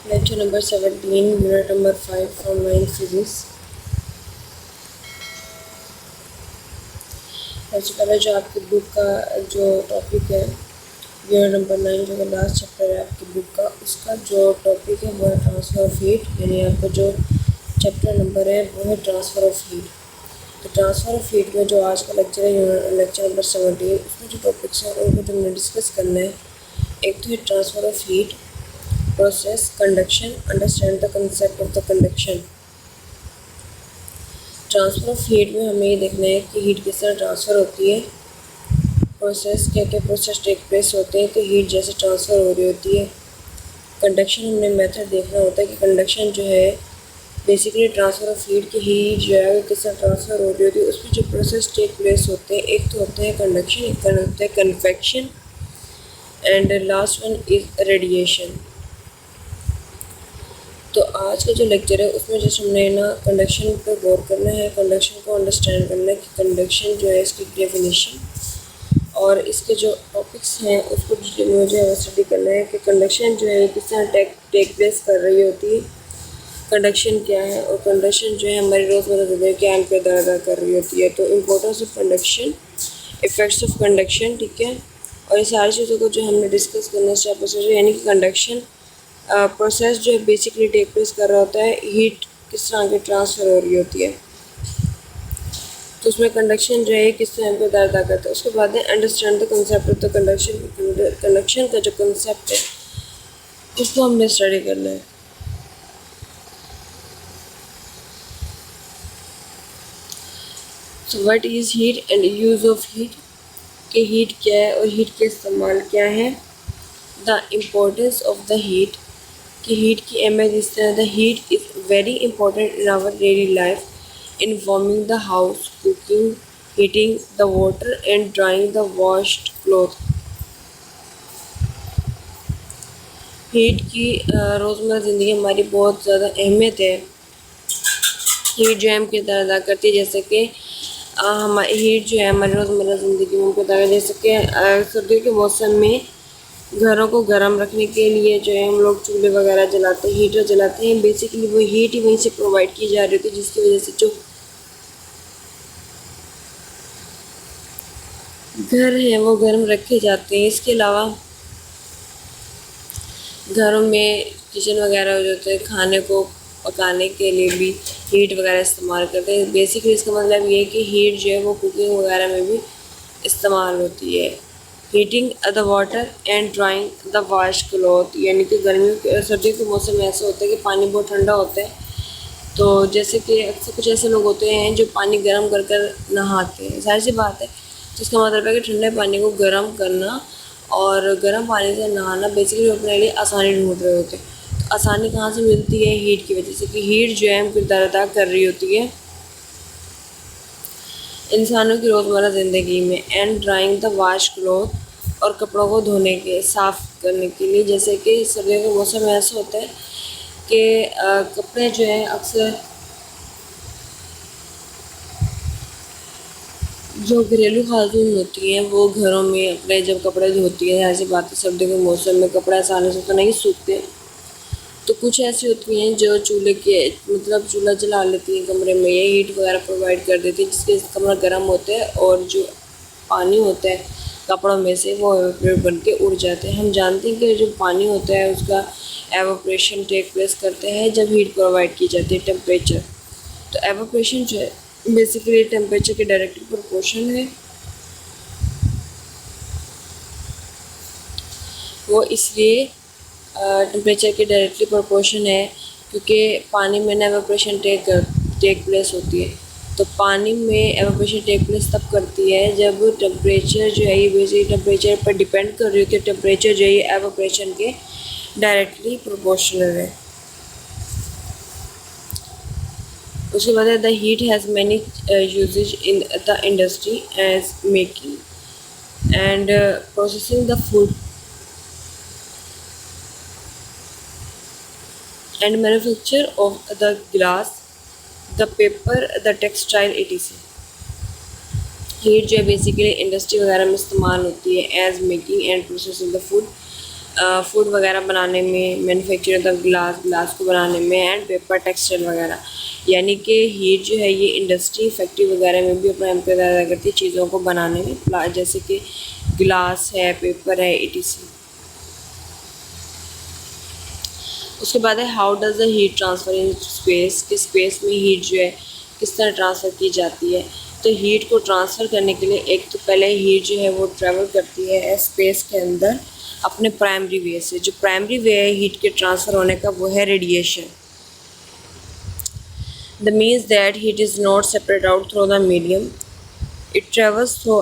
Lecture number 17, unit number 5 from 9 physics. सबसे पहले जो आपकी बुक का जो टॉपिक है यूनिट नंबर 9 जो लास्ट चैप्टर है आपकी बुक का, उसका जो टॉपिक है वो है ट्रांसफ़र ऑफ हीट। यानी आपका जो चैप्टर नंबर है वो है ट्रांसफ़र ऑफ हीट। तो ट्रांसफ़र ऑफ हीट में जो आज का लेक्चर है लेक्चर नंबर 17, उसमें जो टॉपिक्स हैं उनको जो हमने डिस्कस करना है, एक तो है transfer of heat, process, conduction, understand the concept of the conduction. Transfer of heat में हमें ये देखना है कि हीट किस तरह ट्रांसफ़र होती है, प्रोसेस क्या क्या प्रोसेस टेक प्लेस होते हैं कि हीट जैसे ट्रांसफ़र हो रही होती है। कंडक्शन हमने मेथड देखना होता है कि कंडक्शन जो है बेसिकली ट्रांसफ़र ऑफ हीट की हीट जो है वो किस तरह ट्रांसफ़र हो रही होती है, उसमें जो प्रोसेस टेक प्लेस होते हैं, एक तो होता है कंडक्शन, एक होता है convection, and last one is radiation. तो आज का जो लेक्चर है उसमें जैसे हमने ना कंडक्शन पर गौर करना है, कंडक्शन को अंडरस्टैंड करना है कि कंडक्शन जो है इसकी डेफिनेशन और इसके जो टॉपिक्स हैं उसको मुझे स्टडी करना है कि कंडक्शन जो है किस तरह टेक प्लेस कर रही होती है, कंडक्शन क्या है और कंडक्शन जो है हमारी रोज़मर्रा ज़िंदगी क्या हम किरदार अदा कर रही होती है। तो importance of conduction, effects of conduction, ठीक है, और ये सारी चीज़ों को जो हमने डिस्कस करना स्टेप बाय स्टेप, यानी कि कंडक्शन प्रोसेस जो है बेसिकली टेक प्लेस कर रहा होता है, हीट किस तरह की ट्रांसफ़र हो रही होती है, तो उसमें कंडक्शन जो है किस तरह किरदार अदा करता है। उसके बाद है understand the concept of the conduction. Conduction का जो कंसेप्ट है उसको हमने स्टडी करना है। So what is heat and use of heat, कि हीट क्या है और हीट के इस्तेमाल क्या है। The importance of the heat, कि हीट की अहमियत इस तरह, the heat is very important in our daily life in warming the house, cooking, heating the water and drying the washed cloth. Heat की रोज़मर्रा ज़िंदगी हमारी बहुत ज़्यादा अहमियत है। हीट जो है हम किरदार अदा करती है, जैसे कि हमारी हीट जो है हमारी रोज़मर्रा ज़िंदगी में किरदार, जैसे कि सर्दियों के मौसम में घरों को गर्म रखने के लिए जो है हम लोग चूल्हे वगैरह जलाते हैं, हीटर जलाते हैं। बेसिकली वो हीट ही वहीं से प्रोवाइड की जा रही होती है, जिसकी वजह से जो घर हैं वो गर्म रखे जाते हैं। इसके अलावा घरों में किचन वगैरह हो जाते हैं, खाने को पकाने के लिए भी हीट वगैरह इस्तेमाल करते हैं। बेसिकली इसका मतलब ये है कि हीट जो है वो कुकिंग वगैरह में भी इस्तेमाल होती है। Heating the water and drying the wash cloth, यानी कि गर्मियों सर्दियों के मौसम में ऐसा होता है कि पानी बहुत ठंडा होता है, तो जैसे कि अक्सर कुछ ऐसे लोग होते हैं जो पानी गर्म कर कर नहाते हैं, जाहिर सी बात है। तो इसका मतलब है कि ठंडे पानी को गर्म करना और गर्म पानी से नहाना बेसिकली अपने लिए आसानी ढूंढ रहे होते हैं। तो आसानी कहाँ से मिलती है, हीट की वजह से, कि हीट जो है हम किरदार अदा कर रही होती है इंसानों की रोज़मर्रा ज़िंदगी में। And drying the wash cloth, और कपड़ों को धोने के साफ़ करने के लिए, जैसे कि सर्दियों के मौसम में ऐसा होता है कि कपड़े जो हैं अक्सर जो घरेलू खातून होती हैं वो घरों में अपने जब कपड़े धोती हैं, ऐसी बात है सर्दियों के मौसम में कपड़े आसानी से तो नहीं सूखते, तो कुछ ऐसी होती हैं जो चूल्हे के मतलब चूल्हा जला लेती हैं कमरे में, ये हीट वगैरह प्रोवाइड कर देती है जिसके कमरा गर्म होता है और जो पानी होता है कपड़ों में से वो एवोपरेट बन के उड़ जाते हैं। हम जानते हैं कि जो पानी होता है उसका एवोपरेशन टेक प्लेस करते हैं जब हीट प्रोवाइड की जाती है, टेम्परेचर। तो एवोपरेशन जो है बेसिकली टेम्परेचर के डायरेक्टली प्रोपोर्शन है, वो इसलिए टेम्परेचर के डायरेक्टली प्रोपोर्शन है क्योंकि पानी में ना एवोपरेशन टेक प्लेस होती है। तो पानी में एवोपरेशन टेक प्लेस तब करती है जब टेम्परेचर जो है ये बेसिकली टेम्परेचर पर डिपेंड कर रही होती है। टेम्परेचर जो है ये एवोपरेशन के डायरेक्टली प्रोपोर्शनल है। उसके बाद the heat has many uses in the industry as making and processing the food and manufacture of the glass, the paper, the textile etc. Heat जो है बेसिकली इंडस्ट्री वगैरह में इस्तेमाल होती है as making and processing the food, food वगैरह बनाने में, मैन्युफैक्चरिंग ऑफ ग्लास को बनाने में, एंड पेपर टेक्सटाइल वगैरह। यानी कि हीट जो है ये इंडस्ट्री फैक्ट्री वगैरह में भी अपना इम्पैक्ट अदा करती है चीज़ों को बनाने में, जैसे कि ग्लास है, पेपर है, etc। उसके बाद है how does the heat transfer in space, कि स्पेस में हीट जो है किस तरह ट्रांसफ़र की जाती है। तो हीट को ट्रांसफ़र करने के लिए एक तो पहले हीट जो है वो ट्रैवल करती है स्पेस के अंदर अपने प्राइमरी वे से। जो प्राइमरी वे है हीट के ट्रांसफ़र होने का वो है radiation. The means that heat is not separate out through the medium, it travels through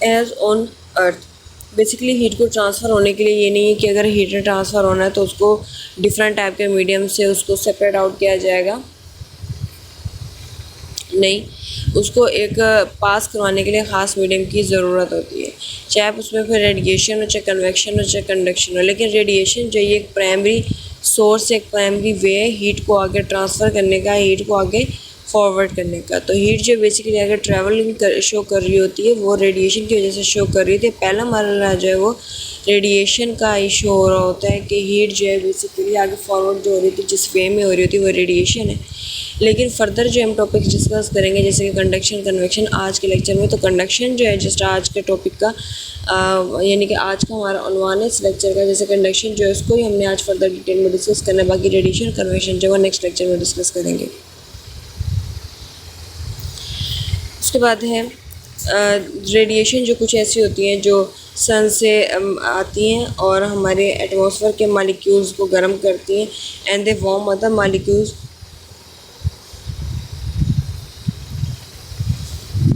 as on earth. Basically heat को ट्रांसफ़र होने के लिए ये नहीं है कि अगर हीट ट्रांसफ़र होना है तो उसको डिफरेंट टाइप के मीडियम से उसको सेपरेट आउट किया जाएगा, नहीं, उसको एक पास करवाने के लिए ख़ास मीडियम की ज़रूरत होती है, चाहे उसमें फिर रेडिएशन हो, चाहे कन्वेक्शन हो, चाहे कंडक्शन हो। लेकिन रेडिएशन जो ये एक प्राइमरी सोर्स, एक प्राइमरी वे है हीट को आगे ट्रांसफ़र करने का, हीट को आगे फॉरवर्ड करने का। तो हीट जो बेसिकली अगर ट्रैवलिंग शो कर रही होती है वो रेडिएशन की वजह से शो कर रही थी। पहला मरहला जो है वो रेडिएशन का इशू हो रहा होता है कि हीट जो है बेसिकली आगे फॉरवर्ड जो हो रही थी, जिस वे में हो रही होती है वो रेडिएशन है। लेकिन फर्दर जो हम टॉपिक डिस्कस करेंगे जैसे कि कंडक्शन, कन्वेक्शन आज के लेक्चर में। तो कंडक्शन जो है जस्ट आज के टॉपिक का यानी कि आज का हमारा उन्वान है इस लेक्चर का। जैसे कंडक्शन जो है उसको ही हमने आज फर्दर डिटेल में डिस्कस करना है, बाकी रेडिएशन कन्वेक्शन जो है नेक्स्ट लेक्चर में डिस्कस करेंगे। उसके बाद है रेडिएशन जो कुछ ऐसी होती हैं जो सन से आती हैं और हमारे एटमॉस्फेयर के मालिक्यूल्स को गर्म करती हैं, and they warm other molecules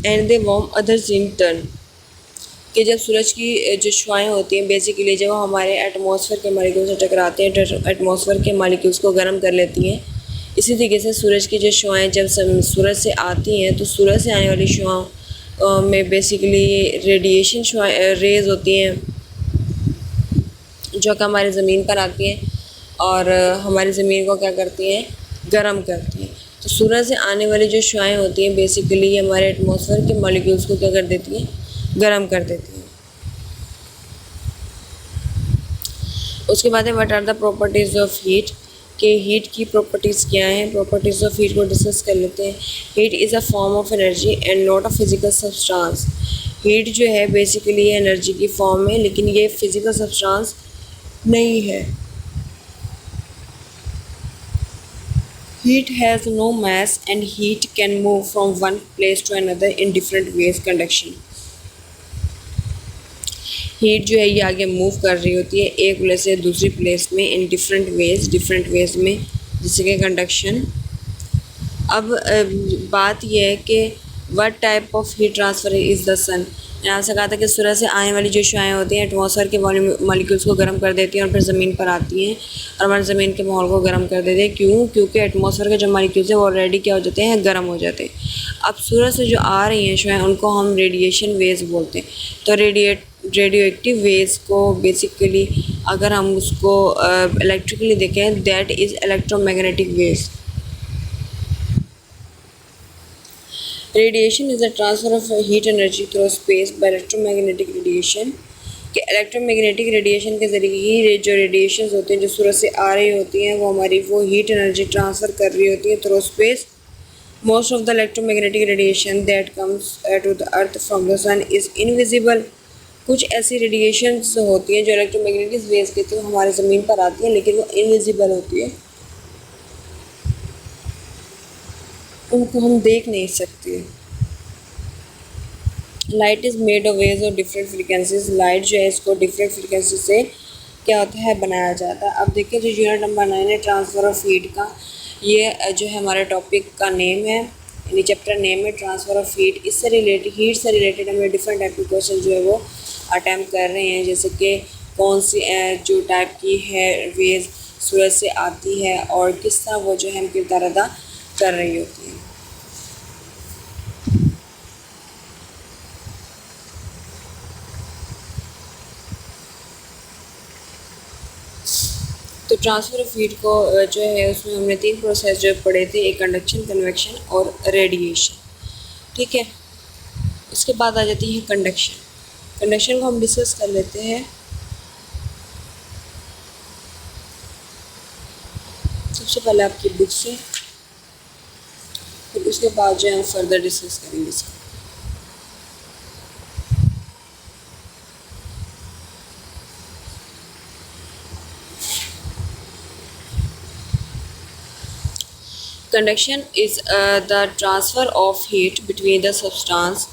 and they warm others in turn. कि जब सूरज की जो शुआएँ होती हैं बेसिकली जब हमारे एटमॉस्फेयर के मालिक्यूल से टकराते हैं तो एटमॉस्फेयर के मालिक्यूल्स को गर्म कर लेती हैं। इसी तरीके से सूरज की जो शुआएँ जब सूरज से आती हैं तो सूरज से आने वाली शुआओं में बेसिकली रेडिएशन रेज़ होती हैं जो कि हमारी ज़मीन पर आती हैं और हमारी ज़मीन को क्या करती हैं, गर्म करती हैं। तो सूरज से आने वाली जो शुआएँ होती हैं बेसिकली हमारे एटमॉस्फेयर के मॉलिक्यूल्स को क्या कर देती हैं, गर्म कर देती हैं। उसके बाद है what are the properties of heat, कि हीट की प्रॉपर्टीज़ क्या हैं। प्रॉपर्टीज़ ऑफ हीट को डिस्कस कर लेते हैं। Heat is a form of energy and not a physical substance. Heat जो है बेसिकली एनर्जी की फॉर्म है लेकिन ये फिजिकल सब्सटेंस नहीं है। Heat has no mass and heat can move from one place to another in different ways. Conduction, heat जो है ये आगे मूव कर रही होती है एक प्लेस से दूसरी प्लेस में इन डिफरेंट वेज में, जैसे कि कंडक्शन। अब बात यह है कि what type of heat transfer is the sun. मैंने आपसे कहा था कि सूरज से आने वाली जो शुआएँ होती हैं एटमॉस्फेयर के मॉलिक्यूल्स को गर्म कर देती हैं और फिर ज़मीन पर आती हैं और हमारे ज़मीन के माहौल को गर्म कर देते हैं। क्यों? क्योंकि एटमॉस्फेयर के जो मॉलिक्यूल्स हैं वो ऑलरेडी क्या हो जाते हैं, गर्म हो जाते हैं। अब सूरज से जो आ रही हैं शुआएँ उनको हम रेडिएशन वेव्स बोलते हैं। तो रेडियो एक्टिव वेव्स को बेसिकली अगर हम उसको इलेक्ट्रिकली देखें that is electromagnetic waves. Radiation is the transfer of heat energy through space by electromagnetic radiation. कि इलेक्ट्रोमैग्नेटिक रेडिएशन के ज़रिए ही जो रेडिएशंस होते हैं जो सूरज से आ रही होती हैं वो हमारी वो हीट एनर्जी ट्रांसफ़र कर रही होती है through space. Most of the electromagnetic radiation that comes to the earth from the sun is invisible. कुछ ऐसी रेडिएशंस होती हैं जो इलेक्ट्रोमैग्नेटिक वेव्स के थ्रू हमारे ज़मीन पर आती हैं लेकिन वो इनविजिबल होती है, उनको हम देख नहीं सकते। Light is made of waves और डिफरेंट फ्रीक्वेंसीज। लाइट जो है इसको डिफरेंट फ्रीक्वेंसी से क्या होता है, बनाया जाता है। अब देखिए जो यूनिट नंबर 9 है ट्रांसफ़र ऑफ हीट का, ये जो है हमारे टॉपिक का नेम है, यानी चैप्टर नेम है ट्रांसफ़र ऑफ हीट। इससे रिलेटेड हीट से रिलेटेड हमें डिफरेंट टाइप के क्वेश्चन जो है वो अटैम्प्ट कर रहे हैं, जैसे कि कौन सी जो टाइप की है वेव सूरज से आती है और किस तरह वो जो है हम किरदार अदा कर रही होती है। तो ट्रांसफ़र ऑफ हीट को जो है उसमें हमने 3 प्रोसेस जो पढ़े थे, एक कंडक्शन, कन्वेक्शन और रेडिएशन। ठीक है, उसके बाद आ जाती है कंडक्शन। कंडक्शन को हम डिस्कस कर लेते हैं। सबसे पहले आपकी बुक से, फिर उसके बाद जो है हम फर्दर डिस्कस करेंगे इसको। Conduction is the transfer of heat between the substance.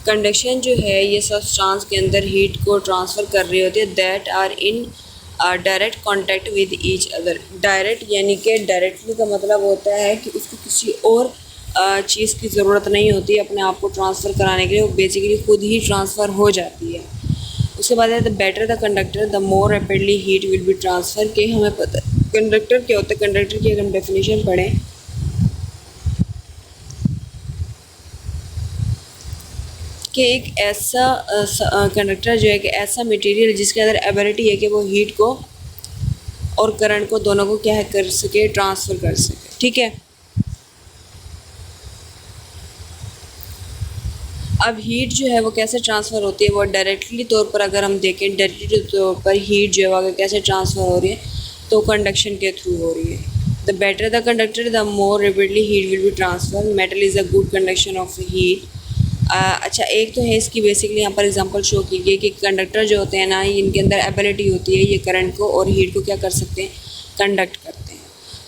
Conduction जो है ये सब्सटेंस के अंदर हीट को ट्रांसफ़र कर रही होती है that are in direct contact with each other. Direct यानी कि डायरेक्टली का मतलब होता है कि उसको किसी और चीज़ की ज़रूरत नहीं होती अपने आप को ट्रांसफ़र कराने के लिए, वो बेसिकली खुद ही ट्रांसफ़र हो जाती है। उसके बाद है the better the conductor the more rapidly heat will be transfer. के हमें पता कंडक्टर क्या होता है, कंडक्टर की अगर हम डेफिनेशन पढ़ें कि एक ऐसा कंडक्टर जो है कि ऐसा मटेरियल जिसके अंदर एबिलिटी है कि वो हीट को और करंट को दोनों को क्या है कर सके, ट्रांसफ़र कर सके। ठीक है, अब हीट जो है वो कैसे ट्रांसफ़र होती है, वो डायरेक्टली तौर पर अगर हम देखें, डायरेक्टली तौर पर हीट जो है कैसे ट्रांसफ़र हो रही है, तो कंडक्शन के थ्रू हो रही है। The better the conductor the more rapidly heat will be transfer. Metal is a good conduction of heat. अच्छा, एक तो है इसकी बेसिकली यहाँ पर एग्जांपल शो की गई कि कंडक्टर जो होते हैं ना, इनके अंदर एबिलिटी होती है ये करंट को और हीट को क्या कर सकते हैं, कंडक्ट करते हैं।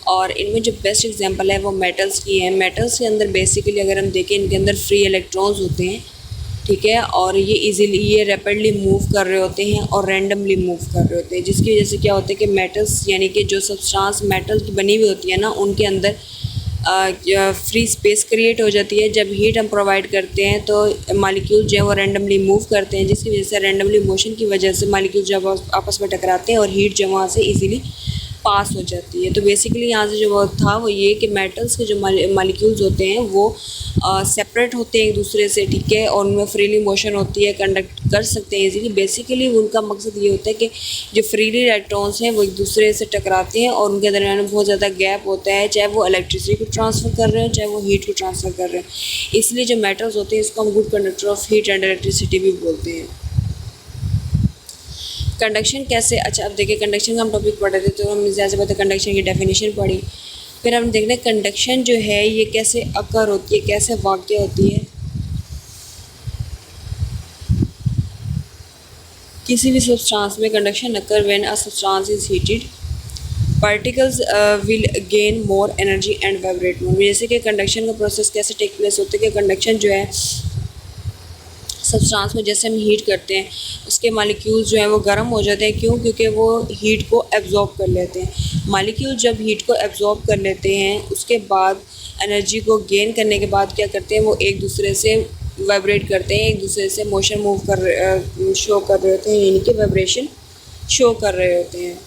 और इनमें जो बेस्ट एग्जांपल है वो मेटल्स की है। मेटल्स के अंदर बेसिकली अगर हम देखें, इनके अंदर फ्री इलेक्ट्रॉन्स होते हैं, ठीक है, और ये इजीली ये रैपिडली मूव कर रहे होते हैं और रैंडमली मूव कर रहे होते हैं, जिसकी वजह से क्या होता है कि मेटल्स यानी कि जो सब्सटेंस मेटल की बनी हुई होती है ना, उनके अंदर फ्री स्पेस क्रिएट हो जाती है। जब हीट हम प्रोवाइड करते हैं तो मालिक्यूल जो है वो रैंडमली मूव करते हैं, जिसकी वजह से रैंडमली मोशन की वजह से मालिक्यूल जब आपस में टकराते हैं और हीट जो वहाँ से इजीली पास हो जाती है। तो बेसिकली यहाँ से जो वो था वो ये कि मेटल्स के जो मालिक्यूल्स होते हैं वो सेपरेट होते हैं एक दूसरे से, ठीक है, और उनमें फ्रीली मोशन होती है, कंडक्ट कर सकते हैं इजीली। बेसिकली उनका मकसद ये होता है कि जो फ्रीली इलेक्ट्रॉन्स हैं वो एक दूसरे से टकराते हैं और उनके दरमियान बहुत ज़्यादा गैप होता है, चाहे वो इलेक्ट्रिसिटी को ट्रांसफ़र कर रहे हैं चाहे वो हीट को ट्रांसफ़र कर रहे हैं। इसलिए जो मेटल्स होते हैं इसको हम good conductor of heat and electricity भी बोलते हैं। कंडक्शन कैसे, अच्छा अब देखिए कंडक्शन का हम टॉपिक पढ़ रहे थे तो हम जैसे पता कंडक्शन की डेफिनेशन पढ़ी, फिर हम देख रहे हैं कंडक्शन जो है ये कैसे अकर होती है, कैसे वाक़ होती है। किसी भी सब्सटेंस में conduction occur when a substance is heated, particles will gain more energy and vibrate more. जैसे कि कंडक्शन का प्रोसेस कैसे टेक प्लेस होता है कि कंडक्शन जो है सब्सटेंस में जैसे हम हीट करते हैं उसके मालिक्यूल्स जो हैं वो गर्म हो जाते हैं। क्यों? क्योंकि वो हीट को एब्जॉर्ब कर लेते हैं। मालिक्यूल जब हीट को एब्जॉर्ब कर लेते हैं उसके बाद एनर्जी को गेन करने के बाद क्या करते हैं, वो एक दूसरे से वाइब्रेट करते हैं, एक दूसरे से मोशन मूव कर शो कर रहे होते हैं, यानी कि वाइब्रेशन शो कर रहे होते हैं।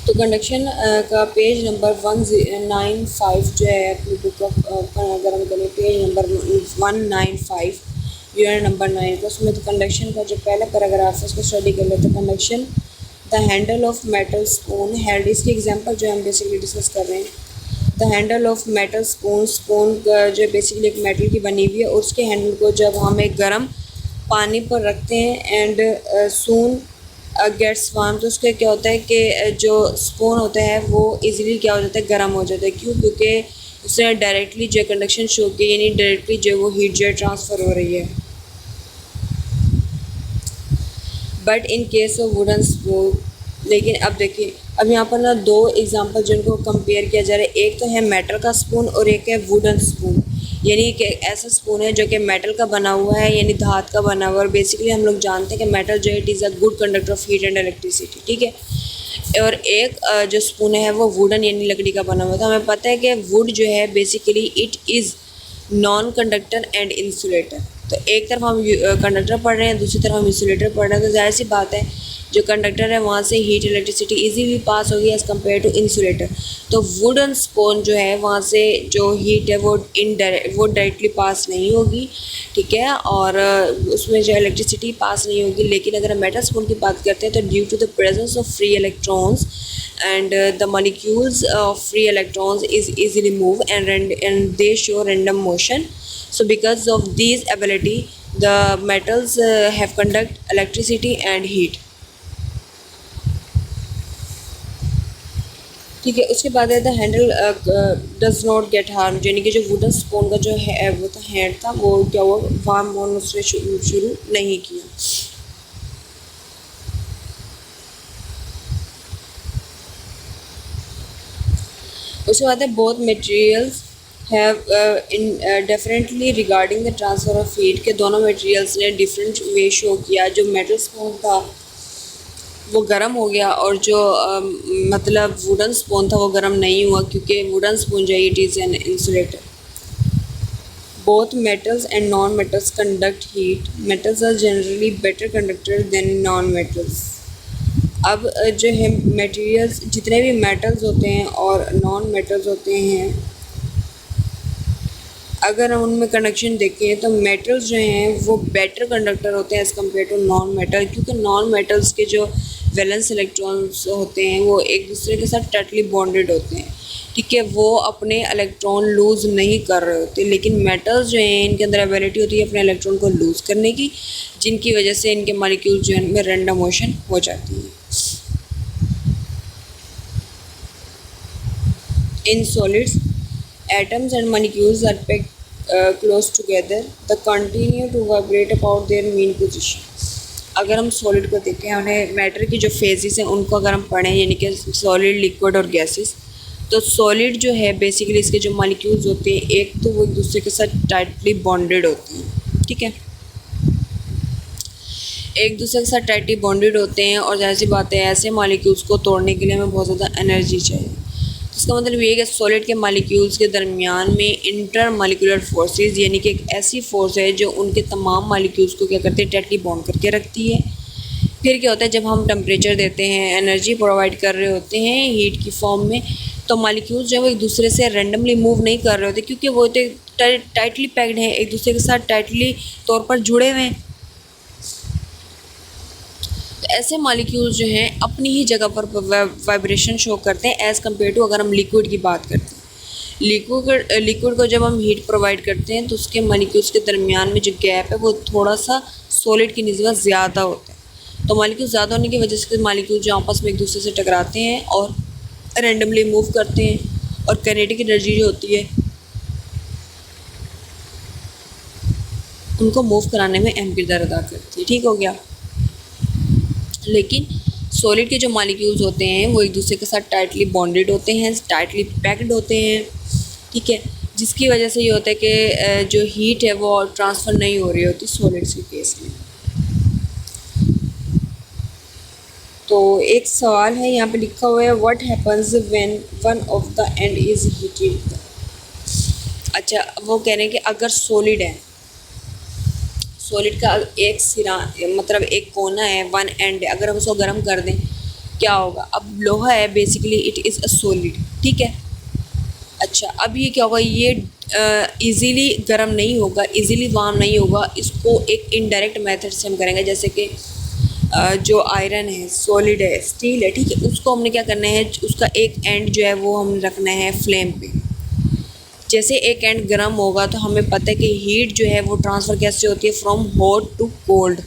तो कंडक्शन का पेज नंबर 195 जो है अपनी बुक ऑफ अगर हम करें पेज नंबर 195 यूनिट नंबर 9 का, उसमें तो कंडक्शन का जो पहला पैराग्राफ है उसको स्टडी कर लेते हैं। Conduction the handle of metal spoon held, इसकी एग्जांपल जो हम बेसिकली डिस्कस कर रहे हैं। The handle of metal spoon, spoon जो बेसिकली एक मेटल की बनी हुई है और उसके हैंडल को जब हम एक गर्म पानी पर रखते हैं एंड सून गेट्स वार्म, तो उसका क्या होता है कि जो स्पून होता है वो इजीली क्या हो जाता है, गर्म हो जाता है। क्यों? क्योंकि उससे डायरेक्टली जो कंडक्शन शो की, यानी डायरेक्टली जो वो हीट जो ट्रांसफ़र हो रही है। But in case of wooden spoon, लेकिन अब देखिए अब यहाँ पर ना दो एग्जांपल जिनको कंपेयर किया जा रहा है, एक तो है मेटल का स्पून और एक है वुडन स्पून, यानी कि ऐसा स्पून है जो कि मेटल का बना हुआ है, यानी धात का बना हुआ है। और बेसिकली हम लोग जानते हैं कि मेटल जो है it is a good conductor of heat and electricity, ठीक है। और एक जो स्पून है वो वुडन यानी लकड़ी का बना हुआ था। हमें पता है कि वुड जो है basically it is non conductor and insulator, तो एक तरफ हम कंडक्टर पढ़ रहे हैं, दूसरी तरफ हम इंसुलेटर पढ़ रहे हैं, तो जाहिर सी बात है जो कंडक्टर है वहाँ से हीट इलेक्ट्रिसिटी इजीली पास होगी एज़ कम्पेयर टू इंसुलेटर। तो वुडन स्पोन जो है वहाँ से जो हीट है वो डायरेक्टली पास नहीं होगी, ठीक है, और उसमें जो इलेक्ट्रिसिटी पास नहीं होगी। लेकिन अगर हम मेटल स्पोन की बात करते हैं तो due to the presence of free electrons and the molecules of free electrons is easily move and they show random motion. So because of these ability the metals have conduct electricity and heat, ठीक है। उसके बाद है the handle does not gate harm, यानी कि जो wooden spoon का जो है वो था हैंड था वो क्या हुआ, वार्म होना उसने शुरू नहीं किया। उसके बाद है both materials have differently regarding the transfer of heat, के दोनों मटेरियल्स ने डिफरेंट वे शो किया। जो मेटल स्पून था वो गर्म हो गया और जो मतलब वुडन स्पून था वो गर्म नहीं हुआ, क्योंकि वुडन स्पून जो है it is an insulator. Both metals and non metals conduct heat, metals are generally better conductor than non metals. अब जो है मटेरियल्स जितने भी मेटल्स होते हैं और नॉन मेटल्स होते हैं, अगर हम उनमें कंडक्शन देखें तो मेटल्स जो हैं वो बेटर कंडक्टर होते हैं as compare to non metal, क्योंकि नॉन मेटल्स के जो वैलेंस इलेक्ट्रॉन्स होते हैं वो एक दूसरे के साथ टाइटली बॉन्डेड होते हैं, ठीक है, वो अपने इलेक्ट्रॉन लूज़ नहीं कर रहे होते। लेकिन मेटल्स जो हैं इनके अंदर एबिलिटी होती है अपने इलेक्ट्रॉन को लूज़ करने की, जिनकी वजह से इनके मॉलिक्यूल्स जो है इनमें रैंडम मोशन हो जाती है। In solids, atoms and molecules are packed close together. They continue to vibrate about their mean position. अगर हम सॉलिड को देखें, उन्हें मैटर की जो फेजेस हैं उनको अगर हम पढ़ें, यानी कि सॉलिड, लिक्विड और गैसेस, तो सॉलिड जो है बेसिकली इसके जो मॉलिक्यूल्स होते हैं एक तो वो एक दूसरे के साथ टाइटली बॉन्डेड होते हैं, ठीक है, एक दूसरे के साथ टाइटली बॉन्डेड होते हैं। और जाहिर सी बात है ऐसे मॉलिक्यूल्स को तोड़ने के लिए हमें बहुत ज़्यादा एनर्जी चाहिए। इसका मतलब ये है कि सॉलिड के मॉलिक्यूल्स के दरमियान में इंटर मॉलिक्यूलर फोर्सेस, यानी कि एक ऐसी फोर्स है जो उनके तमाम मॉलिक्यूल्स को क्या करते हैं, टाइटली बॉन्ड करके रखती है। फिर क्या होता है, जब हम टेम्परेचर देते हैं, एनर्जी प्रोवाइड कर रहे होते हैं हीट की फॉर्म में, तो मॉलिक्यूल्स जो है वो एक दूसरे से रैंडमली मूव नहीं कर रहे होते, क्योंकि वो टाइटली पैक्ड हैं, एक दूसरे के साथ टाइटली तौर पर जुड़े हुए हैं। ऐसे मॉलिक्यूल्स जो हैं अपनी ही जगह पर वाइब्रेशन शो करते हैं एज़ कम्पेयर टू अगर हम लिक्विड की बात करते हैं। लिक्विड को जब हम हीट प्रोवाइड करते हैं तो उसके मॉलिक्यूल्स के दरमियान में जो गैप है वो थोड़ा सा सॉलिड की निस्बत ज़्यादा होता है। तो मॉलिक्यूल ज़्यादा होने की वजह से मॉलिक्यूल जो आपस में एक दूसरे से टकराते हैं और रैंडमली मूव करते हैं, और काइनेटिक एनर्जी जो होती है उनको मूव कराने में अहम किरदार अदा करती है। ठीक हो गया। लेकिन सॉलिड के जो मॉलिक्यूल्स होते हैं वो एक दूसरे के साथ टाइटली बॉन्डेड होते हैं, टाइटली पैक्ड होते हैं, ठीक है, जिसकी वजह से ये होता है कि जो हीट है वो ट्रांसफ़र नहीं हो रही होती सॉलिड्स के केस में। तो एक सवाल है यहाँ पे लिखा हुआ है, what happens when one of the end is heated. अच्छा, वो कह रहे हैं कि अगर सॉलिड है, सॉलिड का एक सिरा मतलब एक कोना है, वन एंड है, अगर हम उसको गर्म कर दें क्या होगा। अब लोहा है basically it is a solid, ठीक है। अच्छा, अब ये क्या होगा, ये इजीली गर्म नहीं होगा, इजीली वार्म नहीं होगा। इसको एक इनडायरेक्ट मेथड से हम करेंगे, जैसे कि जो आयरन है, सॉलिड है, स्टील है, ठीक है, उसको हमने क्या करना है, उसका एक एंड जो है वो हम रखना है फ्लेम पे। जैसे एक एंड गर्म होगा तो हमें पता है कि हीट जो है वो ट्रांसफ़र कैसे होती है, फ्रॉम हॉट टू कोल्ड।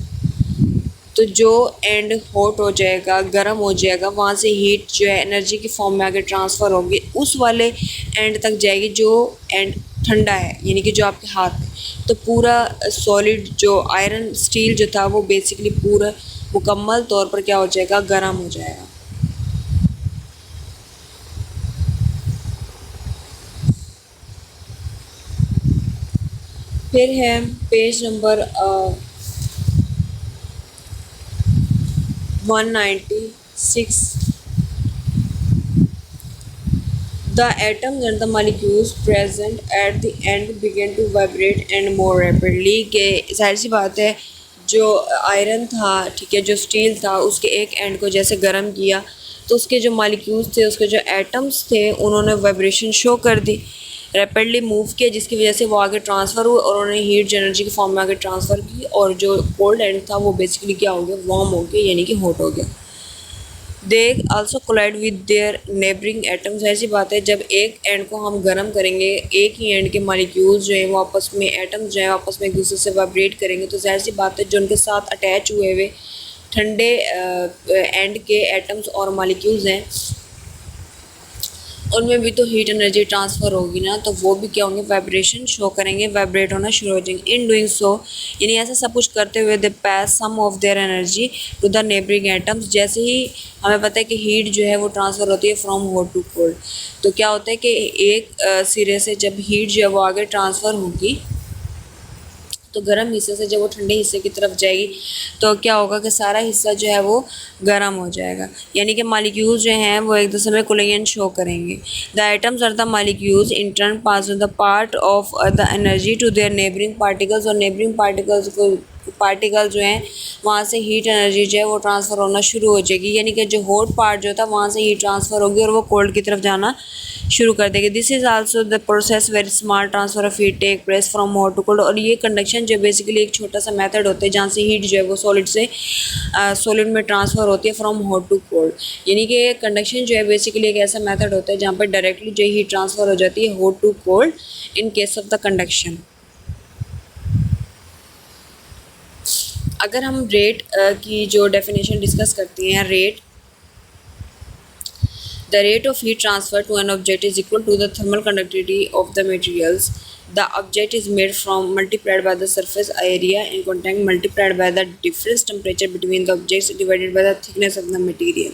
तो जो एंड हॉट हो जाएगा, गर्म हो जाएगा, वहाँ से हीट जो है एनर्जी की फॉर्म में आगे ट्रांसफ़र होगी, उस वाले एंड तक जाएगी जो एंड ठंडा है, यानी कि जो आपके हाथ में। तो पूरा सॉलिड जो आयरन स्टील जो था वो बेसिकली पूरा मुकम्मल तौर पर क्या हो जाएगा, गर्म हो जाएगा। फिर है page number 196। The atoms and the molecules present at the end began to vibrate and more rapidly। के जाहिर सी बात है जो आयरन था, ठीक है, जो स्टील था, उसके एक एंड को जैसे गर्म किया तो उसके जो मॉलिक्यूल्स थे, उसके जो एटम्स थे, उन्होंने वाइब्रेशन शो कर दी, रैपिडली मूव किया, जिसकी वजह से वो आगे ट्रांसफ़र हुए और उन्होंने हीट एनर्जी के फॉर्म में आगे ट्रांसफ़र की। और जो कोल्ड एंड था वो बेसिकली क्या हो गया, वार्म हो गया, यानी कि हॉट हो गया। They also collide with their neighbouring atoms. ऐसी बात है, जब एक एंड को हम गर्म करेंगे, एक ही एंड के मॉलिक्यूल्स जो हैं वो आपस में, एटम्स जो हैं आपस में एक दूसरे से वाइब्रेट करेंगे, तो जाहिर सी बात है जो उनके साथ अटैच हुए हुए ठंडे एंड के एटम्स और मॉलिक्यूल्स हैं, उनमें भी तो हीट एनर्जी ट्रांसफ़र होगी ना, तो वो भी क्या होंगे, वाइब्रेशन शो करेंगे, वाइब्रेट होना शुरू हो जाएंगे। इन डूइंग सो, यानी ऐसा सब कुछ करते हुए, they pass some of their energy to the neighbouring atoms. जैसे ही हमें पता है कि हीट जो है वो ट्रांसफ़र होती है फ्रॉम हॉट टू कोल्ड, तो क्या होता है कि एक सिरे से जब हीट जो है वो आगे ट्रांसफ़र होगी तो गर्म हिस्से से जब वो ठंडे हिस्से की तरफ जाएगी तो क्या होगा कि सारा हिस्सा जो है वो गर्म हो जाएगा, यानी कि मालिक्यूल्स जो हैं वो एक दूसरे में कोलिजन शो करेंगे। The atoms or the molecules in turn pass the part of the energy to their neighbouring particles, और नेबरिंग पार्टिकल जो हैं वहाँ से हीट एनर्जी जो है वो ट्रांसफ़र होना शुरू हो जाएगी, यानी कि जो हॉट पार्ट जो था वहाँ से हीट ट्रांसफ़र होगी और वो कोल्ड की तरफ जाना शुरू कर देगी। This is also the process very small transfer of heat take place from hot to cold. और ये कंडक्शन जो बेसिकली एक छोटा सा मेथड होता है जहाँ से हीट जो है वो सॉलिड से सॉलिड में ट्रांसफ़र होती है फ्रॉम हॉट टू कोल्ड, यानी कि कंडक्शन जो है बेसिकली एक ऐसा मेथड होता है जहाँ पर डायरेक्टली जो हीट ट्रांसफ़र हो जाती है hot to cold in case of the conduction. अगर हम रेट की जो डेफिनेशन डिस्कस करते हैं, rate, the rate of heat transfer to an object is equal to the thermal conductivity of the materials the object is made from multiplied by the surface area in contact multiplied by the difference temperature between the objects divided by the thickness of the material।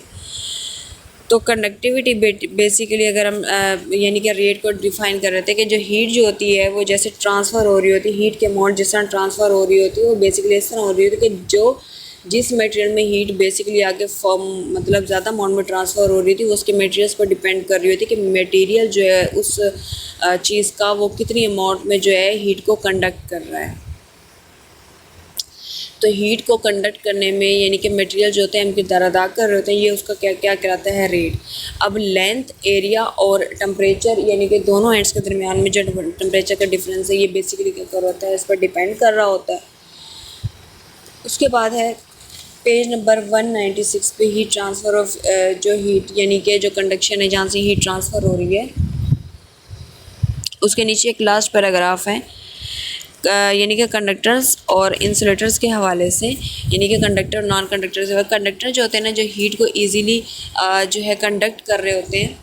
तो conductivity basically अगर हम यानी कि rate को define कर रहे थे कि जो हीट जो होती है वो जैसे ट्रांसफ़र हो रही होती है, हीट के अमाउंट जिस तरह ट्रांसफ़र हो रही होती है वो बेसिकली इस तरह हो रही होती है कि जो जिस मटेरियल में हीट बेसिकली आगे फॉर्म मतलब ज़्यादा अमाउंट में ट्रांसफ़र हो रही थी, उसके मटेरियल्स पर डिपेंड कर रही होती है कि मटेरियल जो है उस चीज़ का वो कितनी अमाउंट में जो है हीट को कंडक्ट कर रहा है। तो हीट को कंडक्ट करने में यानी कि मटेरियल जो होते हैं हम किरदार अदा कर रहे होते हैं, ये उसका क्या क्या कहलाता है, रेट। अब लेंथ, एरिया और टेम्परेचर यानी कि दोनों एंड्स के दरमियान में जो टेम्परेचर का डिफरेंस है ये बेसिकली क्या कर रहा होता है, इस पर डिपेंड कर रहा होता है। उसके बाद है पेज नंबर 196 पे हीट ट्रांसफ़र ऑफ जो हीट यानी कि जो कंडक्शन है जहाँ से हीट ट्रांसफ़र हो रही है, उसके नीचे एक लास्ट पैराग्राफ है यानी कि कंडक्टर्स और इंसुलेटर्स के हवाले से, यानी कि कंडक्टर और नॉन कंडक्टर से। कंडक्टर जो होते हैं ना, जो हीट को ईजीली जो है कंडक्ट कर रहे होते हैं।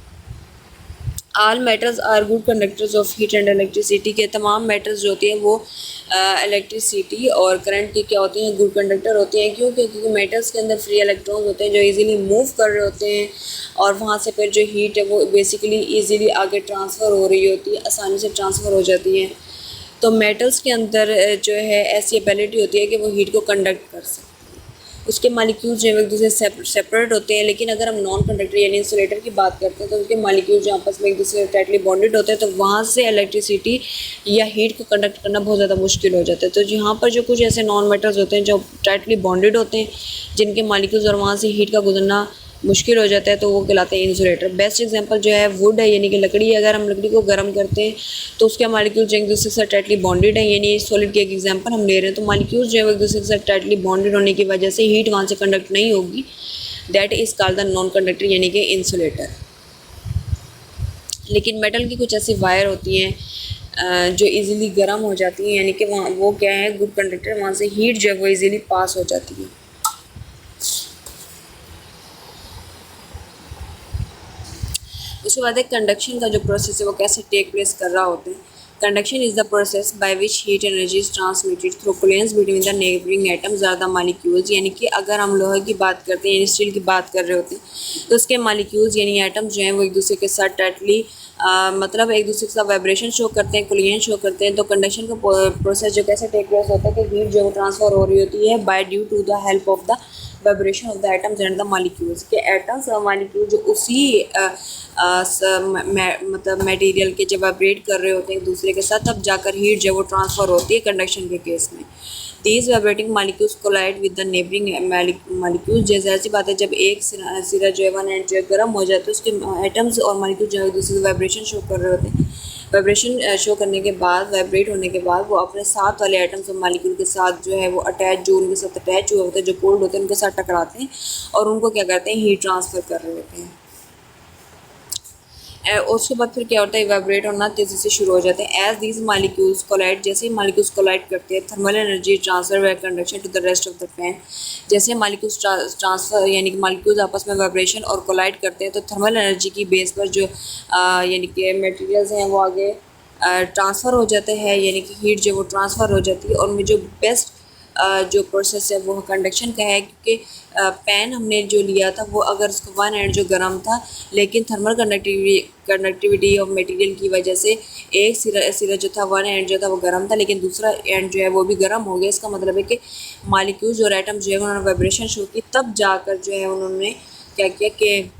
All metals are good conductors of heat and electricity, के तमाम मेटल्स जो होती हैं वो इलेक्ट्रिसिटी और करंट की क्या होती हैं, गुड कंडक्टर होती हैं। क्यों? क्योंकि मेटल्स के अंदर फ्री इलेक्ट्रॉन्स होते हैं जो इजीली मूव कर रहे होते हैं और वहाँ से फिर जो हीट है वो बेसिकली इजीली आगे ट्रांसफ़र हो रही होती है, आसानी से ट्रांसफ़र हो जाती है। तो मेटल्स के अंदर जो है ऐसी एबिलिटी होती है कि वो हीट को कंडक्ट कर सकते हैं। उसके मालिक्यूल्स जो है एक दूसरे से सेपरेट होते हैं, लेकिन अगर हम नॉन कंडक्टर यानी इंसुलेटर की बात करते हैं तो उसके मालिक्यूल्स जो आपस में एक दूसरे से टाइटली बॉन्डेड होते हैं, तो वहाँ से इलेक्ट्रिसिटी या हीट को कंडक्ट करना बहुत ज़्यादा मुश्किल हो जाता है। तो यहाँ पर जो कुछ ऐसे नॉन मेटल्स होते हैं जो टाइटली बॉन्डेड होते हैं, जिनके मालिक्यूल्स और वहाँ से हीट का गुजरना मुश्किल हो जाता है, तो वो कहलाते हैं इंसुलेटर। बेस्ट एग्जांपल जो है वुड है, यानी कि लकड़ी। अगर हम लकड़ी को गर्म करते हैं तो उसके मालिक्यूल्स जो एक दूसरे से टाइटली बॉन्डेड हैं, यानी सॉलिड की एक एग्जांपल हम ले रहे हैं, तो मालिक्यूल्स जो है एक दूसरे से टाइटली बॉन्डेड होने की वजह से हीट वहाँ से कंडक्ट नहीं होगी। That is called the non conductor यानी कि इंसुलेटर। लेकिन मेटल की कुछ ऐसी वायर होती हैं जो इजीली गर्म हो जाती हैं, यानी कि वहाँ वो क्या है, गुड कंडक्टर, वहाँ से हीट जो है वो इजीली पास हो जाती है। उसके बाद एक कंडक्शन का जो प्रोसेस है वो कैसे टेक प्लेस कर रहा होता है। Conduction is the process by which heat energy is transmitted through collisions between the neighbouring atoms or the molecules, यानी कि अगर हम लोहे की बात करते हैं यानी स्टील की बात कर रहे होते हैं तो उसके मालिक्यूल्स यानी एटम्स जो हैं वो एक दूसरे के साथ टाइटली मतलब एक दूसरे के साथ वाइब्रेशन शो करते हैं, कोलिजन शो करते हैं। तो कंडक्शन का प्रोसेस जो कैसे टेक प्लेस होता है कि हीट जो ट्रांसफ़र हो रही होती है by due to the help of the vibration of the atoms and the molecules, के एटम्स और मॉलिक्यूल जो उसी मतलब मटेरियल के जब वाइब्रेट कर रहे होते हैं एक दूसरे के साथ, तब जाकर हीट जो वो ट्रांसफ़र होती है कंडक्शन के केस में। These vibrating molecules collide with the neighboring molecules। जैसे ऐसी बात है, जब एक सिरा जो है वन एंड जो है गर्म हो जाता है, उसके एटम्स और मॉलिक्यूल जो है दूसरे वाइब्रेशन शो कर रहे होते हैं। वाइब्रेशन शो करने के बाद, वाइब्रेट होने के बाद, वो अपने साथ वाले एटम्स और मॉलिक्यूल के साथ जो है वो अटैच, जो उनके साथ अटैच हुए होते हैं, जो कोल्ड होते हैं, उनके साथ टकराते हैं और उनको क्या करते हैं, हीट ट्रांसफ़र कर रहे होते हैं। उसके बाद फिर क्या होता है, वाइब्रेट होना तेज़ी से शुरू हो जाते हैं। एज दीज मालिक्यूल्स कोलाइड, जैसे ही मालिक्यूल्स कोलाइड करते हैं, thermal energy transfer by conduction to the rest of the fan. जैसे मालिक्यूल्स ट्रांसफर यानी कि मालिक्यूल्स आपस में वाइब्रेशन और कोलाइड करते हैं, तो थर्मल एनर्जी की बेस पर जो यानी कि मटेरियल्स हैं वो आगे ट्रांसफ़र हो जाते हैं, यानी कि हीट जो वो ट्रांसफ़र हो जाती है। और उनमें जो बेस्ट जो प्रोसेस है वो कंडक्शन का है, क्योंकि पेन हमने जो लिया था वो अगर उसका वन एंड जो गर्म था, लेकिन थर्मल कंडक्टिविटी ऑफ मटेरियल की वजह से एक सिरा जो था, वन एंड जो था वो गर्म था, लेकिन दूसरा एंड जो है वो भी गर्म हो गया। इसका मतलब है कि मॉलिक्यूल्स और एटम जो है उन्होंने वाइब्रेशन शो की, तब जाकर जो है उन्होंने क्या किया कि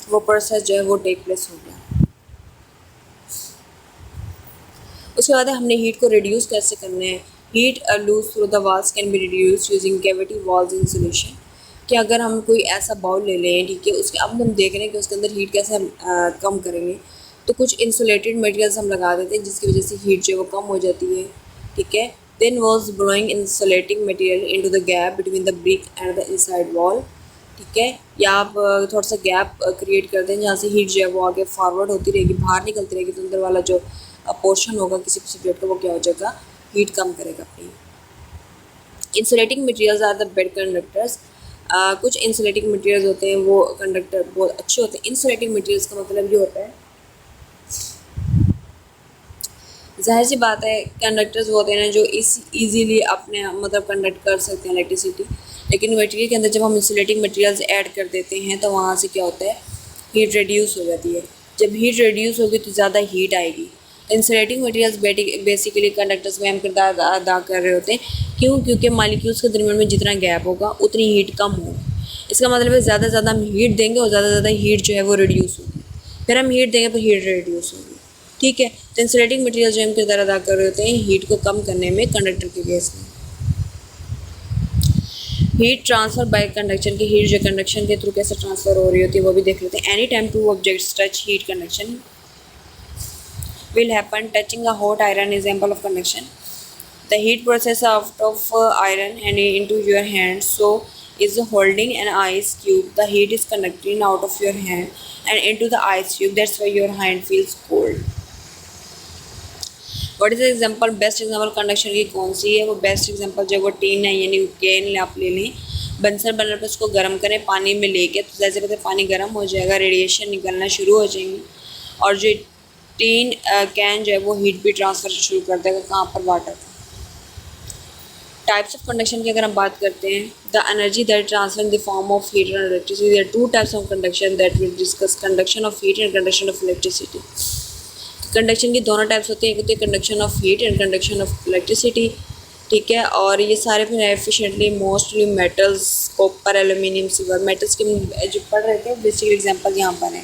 वो प्रोसेस जो है वो टेक प्लेस हो गया। उसके बाद हमने हीट को रिड्यूस कैसे करना है। Heat loss through the walls can be reduce using cavity walls insulation. कि अगर हम कोई ऐसा बाउल ले लें, ठीक है, उसके अब हम देख रहे हैं कि उसके अंदर हीट कैसे हम कम करेंगे, तो कुछ इंसुलेटेड मटेरियल्स हम लगा देते हैं जिसकी वजह से हीट जो है वो कम हो जाती है। ठीक है, then walls blowing insulating material into the gap between the brick and the inside wall. ठीक है, या आप थोड़ा सा गैप क्रिएट कर दें जहाँ से हीट जो है वो आगे फॉरवर्ड होती रहेगी, बाहर निकलती रहेगी, तो अंदर वाला जो पोर्शन होगा किसी सब्जेक्ट का वो क्या हो जाएगा, हीट कम करेगा अपनी। Insulating materials are the bad conductors. कुछ इंसुलेटिंग मटेरियल्स होते हैं वो कंडक्टर बहुत अच्छे होते हैं। इंसुलेटिंग मटेरियल्स का मतलब ये होता है, जाहिर सी बात है, कंडक्टर्स वो होते हैं ना जो इजीली अपने मतलब कंडक्ट कर सकते हैं इलेक्ट्रिसिटी, लेकिन मटेरियल के अंदर जब हम इंसुलेटिंग मटेरियल्स ऐड कर देते हैं तो वहाँ से क्या होता है, हीट रिड्यूस हो जाती है। जब हीट रिड्यूस होगी तो ज़्यादा हीट आएगी। इंसुलेटिंग मटेरियल्स बेसिकली कंडक्टर्स में हम किरदार अदा कर रहे होते हैं। क्यों? क्योंकि मॉलिक्यूल्स के दरमियान में जितना गैप होगा उतनी हीट कम होगी। इसका मतलब है ज़्यादा से ज़्यादा हम हीट देंगे और ज़्यादा से ज़्यादा हीट जो है वो रिड्यूस होगी, फिर हम हीट देंगे तो हीट रिड्यूस होगी। ठीक है, तो इंसुलेटिंग मटेरियल जो हम किरदार अदा कर रहे होते हैं हीट को कम करने में कंडक्टर के केस में। हीट ट्रांसफर बाय कंडक्शन की हीट जो कंडक्शन के थ्रू कैसे ट्रांसफर हो रही होती है वो भी देख लेते हैं। Any time two objects touch, heat conduction will happen. Touching a hot iron is example of conduction. The heat process out of iron and into your hand, so is holding an ice cube. The heat is conducting out of your hand and into the ice cube. That's why your hand feels cold. What is the example? Best example conduction की कौन सी है? वो best example जो वो tin है, यानी can आप ले लें, बंसर बनर पर उसको गर्म करें पानी में लेके, तो जैसे जैसे पानी गर्म हो जाएगा रेडिएशन निकलना शुरू हो जाएंगी और जो टीन कैन जो है वो हीट भी ट्रांसफ़र शुरू कर देगा। कहाँ पर? वाटर पर। टाइप्स ऑफ कंडक्शन की अगर हम बात करते हैं, the energy that transfer in the form of heat and electricity. There are two types of conduction that will discuss, conduction of heat and conduction of electricity. Conduction की दोनों types होती है, एक होती है conduction of heat and conduction of electricity. ठीक है, और ये सारे फिर efficiently mostly metals, copper, aluminium, silver, metals के जो पढ़ रहे थे बेसिक एग्जाम्पल यहाँ पर है।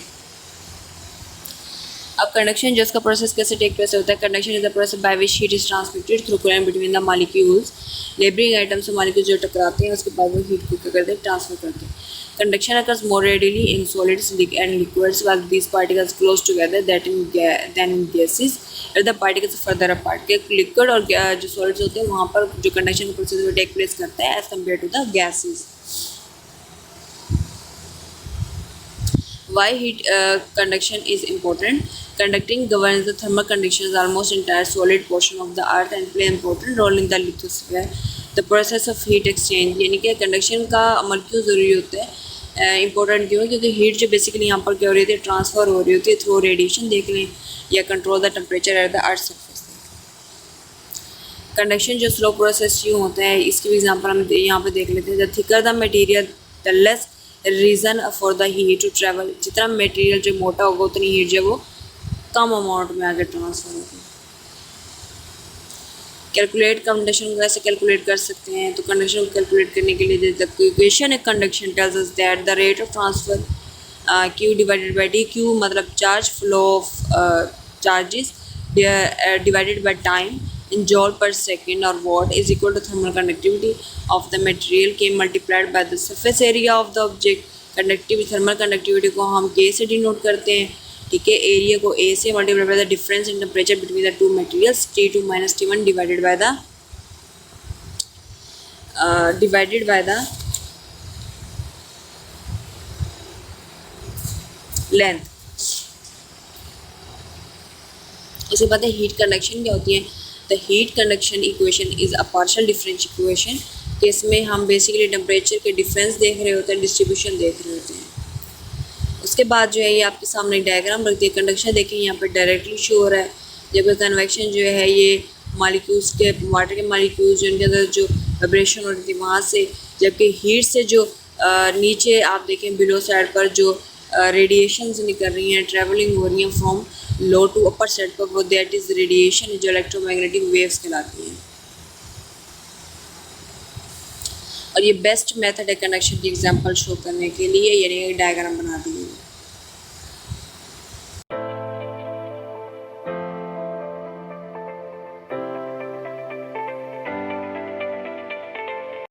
अब कंडक्शन जो इसका प्रोसेस कैसे टेक प्लेस होता है। Conduction is the process by which heat is transmitted through coolant between the molecules. Labouring items से मॉलिक्यूल्स जो टकराते हैं उसके बाद वो हीट को क्या करते हैं, ट्रांसफर करते हैं। Conduction occurs more readily in solids and liquids while these particles close together than in gases at the particles further apart. के लिक्विड और जो सॉलिड्स होते हैं वहाँ पर जो कंडक्शन प्रोसेस टेक प्लेस करता है as compare to the gases. Why heat conduction is important? Conducting governs the thermal conditions almost entire solid portion of the earth and play important role in the lithosphere. The process of heat exchange, यानी कि conduction का अमल क्यों ज़रूरी होता है, important क्यों है, क्योंकि हीट जो बेसिकली यहाँ पर क्या हो रही थी, ट्रांसफ़र हो रही होती है थ्रू रेडिएशन देख लें, या control the temperature at the earth surface. Conduction जो स्लो प्रोसेस क्यों होता है, इसकी भी एग्जाम्पल हम यहाँ पर देख लेते हैं। The thicker the material the less reason for the heat to travel. जितना मटेरियल जो मोटा होगा उतनी हीट जो वो कम अमाउंट में आगे ट्रांसफ़र होगी। कैलकुलेट कंडक्शन को कैसे कैलकुलेट कर सकते हैं, तो कंडक्शन को कैलकुलेट करने के लिए द इक्वेशन है conduction tells us that the rate of transfer Q divided by D, Q मतलब charge flow of charges divided by time in joule per second or watt is equal to thermal conductivity of the material K multiplied by the surface area of the object। Conductivity thermal conductivity को हम K से denote करते हैं, ठीक है। Area को A से multiply by the difference in temperature between the two materials T2 minus T1 divided by the length. उसे पता है हीट कंडक्शन क्या होती है। The heat conduction equation is a partial difference equation, कि इसमें हम बेसिकली टेम्परेचर के डिफरेंस देख रहे होते हैं, डिस्ट्रीब्यूशन देख रहे होते हैं। उसके बाद जो है ये आपके सामने डायग्राम रखती है। कंडक्शन देखें यहाँ पर डायरेक्टली शो हो रहा है, जबकि कन्वेक्शन जो है ये मालिक्यूल्स के वाटर के मालिक्यूल्स जिनके अंदर जो वाइब्रेशन हो रही थी वहाँ से, जबकि हीट से जो नीचे आप देखें बिलो साइड पर जो रेडिएशंस निकल रही हैं, ट्रैवलिंग हो रही हैं from low to upper side पर, वो दैट इज़ रेडिएशन जो इलेक्ट्रोमैग्नेटिक वेव्स कहलाती हैं। और ये बेस्ट मेथड है कंडक्शन की एग्जांपल शो करने के लिए, यानी डायग्राम बना दी है।